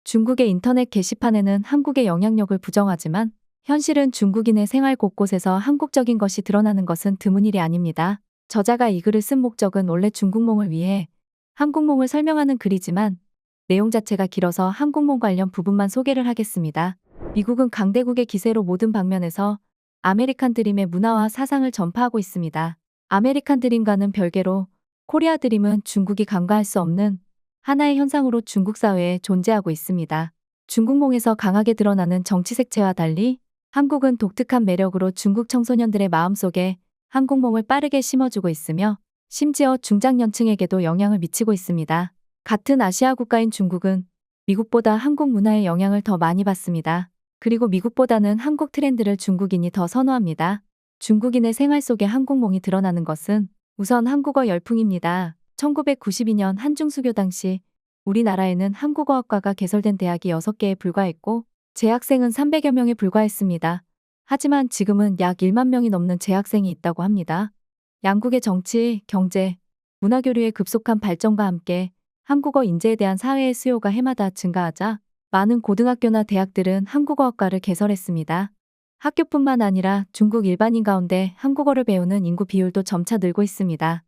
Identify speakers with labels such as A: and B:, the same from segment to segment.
A: 중국의 인터넷 게시판에는 한국의 영향력을 부정하지만 현실은 중국인의 생활 곳곳에서 한국적인 것이 드러나는 것은 드문 일이 아닙니다. 저자가 이 글을 쓴 목적은 원래 중국몽을 위해 한국몽을 설명하는 글이지만 내용 자체가 길어서 한국몽 관련 부분만 소개를 하겠습니다. 미국은 강대국의 기세로 모든 방면에서 아메리칸 드림의 문화와 사상을 전파하고 있습니다. 아메리칸 드림과는 별개로 코리아 드림은 중국이 간과할 수 없는 하나의 현상으로 중국 사회에 존재하고 있습니다. 중국몽에서 강하게 드러나는 정치 색채와 달리 한국은 독특한 매력으로 중국 청소년들의 마음속에 한국몽을 빠르게 심어주고 있으며 심지어 중장년층에게도 영향을 미치고 있습니다. 같은 아시아 국가인 중국은 미국보다 한국 문화의 영향을 더 많이 받습니다. 그리고 미국보다는 한국 트렌드를 중국인이 더 선호합니다. 중국인의 생활 속에 한국몽이 드러나는 것은 우선 한국어 열풍입니다. 1992년 한중수교 당시 우리나라에는 한국어학과가 개설된 대학이 6개에 불과했고 재학생은 300여 명에 불과했습니다. 하지만 지금은 약 1만 명이 넘는 재학생이 있다고 합니다. 양국의 정치, 경제, 문화교류의 급속한 발전과 함께 한국어 인재에 대한 사회의 수요가 해마다 증가하자 많은 고등학교나 대학들은 한국어학과를 개설했습니다. 학교뿐만 아니라 중국 일반인 가운데 한국어를 배우는 인구 비율도 점차 늘고 있습니다.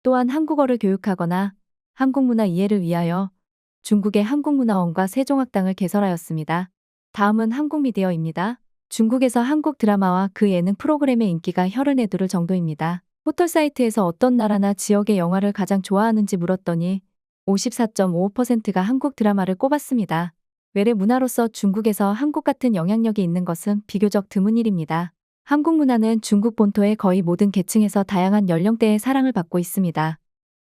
A: 또한 한국어를 교육하거나 한국 문화 이해를 위하여 중국의 한국문화원과 세종학당을 개설하였습니다. 다음은 한국미디어입니다. 중국에서 한국 드라마와 그 예능 프로그램의 인기가 혀를 내두를 정도입니다. 포털사이트에서 어떤 나라나 지역의 영화를 가장 좋아하는지 물었더니 54.55%가 한국 드라마를 꼽았습니다. 외래 문화로서 중국에서 한국 같은 영향력이 있는 것은 비교적 드문 일입니다. 한국 문화는 중국 본토의 거의 모든 계층에서 다양한 연령대의 사랑을 받고 있습니다.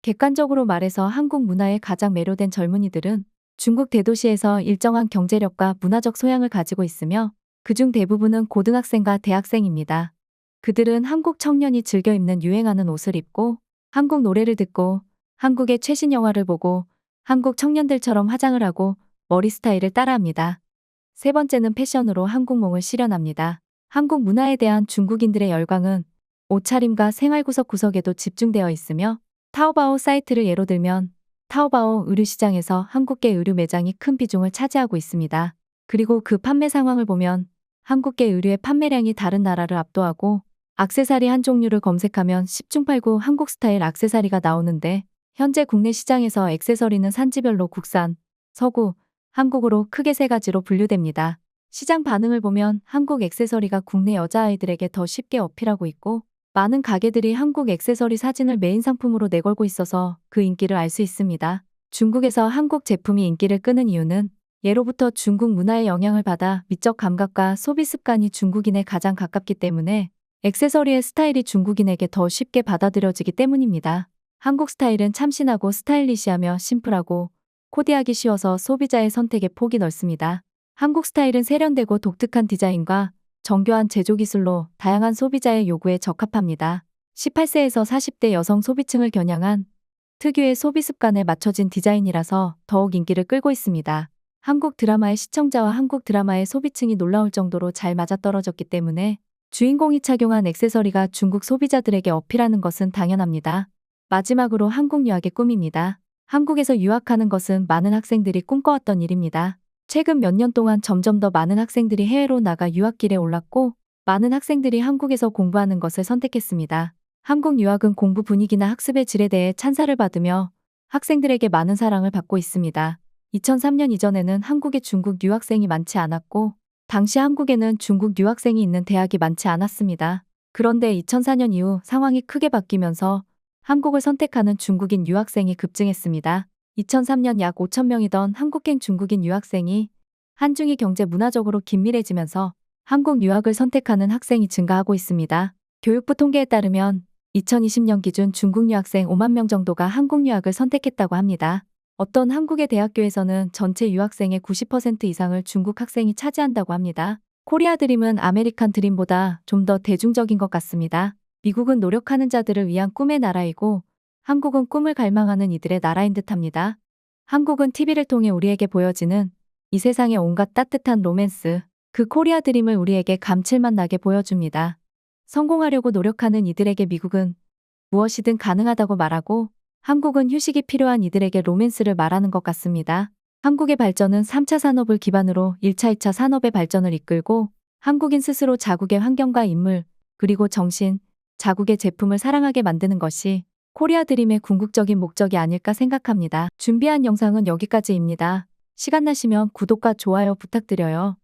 A: 객관적으로 말해서 한국 문화에 가장 매료된 젊은이들은 중국 대도시에서 일정한 경제력과 문화적 소양을 가지고 있으며 그중 대부분은 고등학생과 대학생입니다. 그들은 한국 청년이 즐겨 입는 유행하는 옷을 입고 한국 노래를 듣고 한국의 최신 영화를 보고 한국 청년들처럼 화장을 하고 머리 스타일을 따라합니다. 세 번째는 패션으로 한국몽을 실현합니다. 한국 문화에 대한 중국인들의 열광은 옷차림과 생활 구석구석에도 집중되어 있으며 타오바오 사이트를 예로 들면 타오바오 의류시장에서 한국계 의류 매장이 큰 비중을 차지하고 있습니다. 그리고 그 판매 상황을 보면 한국계 의류의 판매량이 다른 나라를 압도하고 액세서리 한 종류를 검색하면 10중 8구 한국 스타일 액세서리가 나오는데 현재 국내 시장에서 액세서리는 산지별로 국산, 서구, 한국으로 크게 세 가지로 분류됩니다. 시장 반응을 보면 한국 액세서리가 국내 여자아이들에게 더 쉽게 어필하고 있고 많은 가게들이 한국 액세서리 사진을 메인 상품으로 내걸고 있어서 그 인기를 알 수 있습니다. 중국에서 한국 제품이 인기를 끄는 이유는 예로부터 중국 문화의 영향을 받아 미적 감각과 소비 습관이 중국인에 가장 가깝기 때문에 액세서리의 스타일이 중국인에게 더 쉽게 받아들여지기 때문입니다. 한국 스타일은 참신하고 스타일리시하며 심플하고 코디하기 쉬워서 소비자의 선택의 폭이 넓습니다. 한국 스타일은 세련되고 독특한 디자인과 정교한 제조 기술로 다양한 소비자의 요구에 적합합니다. 18세에서 40대 여성 소비층을 겨냥한 특유의 소비 습관에 맞춰진 디자인이라서 더욱 인기를 끌고 있습니다. 한국 드라마의 시청자와 한국 드라마의 소비층이 놀라울 정도로 잘 맞아떨어졌기 때문에 주인공이 착용한 액세서리가 중국 소비자들에게 어필하는 것은 당연합니다. 마지막으로 한국 유학의 꿈입니다. 한국에서 유학하는 것은 많은 학생들이 꿈꿔왔던 일입니다. 최근 몇 년 동안 점점 더 많은 학생들이 해외로 나가 유학길에 올랐고 많은 학생들이 한국에서 공부하는 것을 선택했습니다. 한국 유학은 공부 분위기나 학습의 질에 대해 찬사를 받으며 학생들에게 많은 사랑을 받고 있습니다. 2003년 이전에는 한국에 중국 유학생이 많지 않았고 당시 한국에는 중국 유학생이 있는 대학이 많지 않았습니다. 그런데 2004년 이후 상황이 크게 바뀌면서 한국을 선택하는 중국인 유학생이 급증했습니다. 2003년 약 5천 명이던 한국행 중국인 유학생이 한중이 경제 문화적으로 긴밀해지면서 한국 유학을 선택하는 학생이 증가하고 있습니다. 교육부 통계에 따르면 2020년 기준 중국 유학생 5만 명 정도가 한국 유학을 선택했다고 합니다. 어떤 한국의 대학교에서는 전체 유학생의 90% 이상을 중국 학생이 차지한다고 합니다. 코리아 드림은 아메리칸 드림보다 좀 더 대중적인 것 같습니다. 미국은 노력하는 자들을 위한 꿈의 나라이고 한국은 꿈을 갈망하는 이들의 나라인 듯합니다. 한국은 TV를 통해 우리에게 보여지는 이 세상의 온갖 따뜻한 로맨스, 그 코리아 드림을 우리에게 감칠맛 나게 보여줍니다. 성공하려고 노력하는 이들에게 미국은 무엇이든 가능하다고 말하고 한국은 휴식이 필요한 이들에게 로맨스를 말하는 것 같습니다. 한국의 발전은 3차 산업을 기반으로 1차, 2차 산업의 발전을 이끌고 한국인 스스로 자국의 환경과 인물, 그리고 정신, 자국의 제품을 사랑하게 만드는 것이 코리아 드림의 궁극적인 목적이 아닐까 생각합니다. 준비한 영상은 여기까지입니다. 시간 나시면 구독과 좋아요 부탁드려요.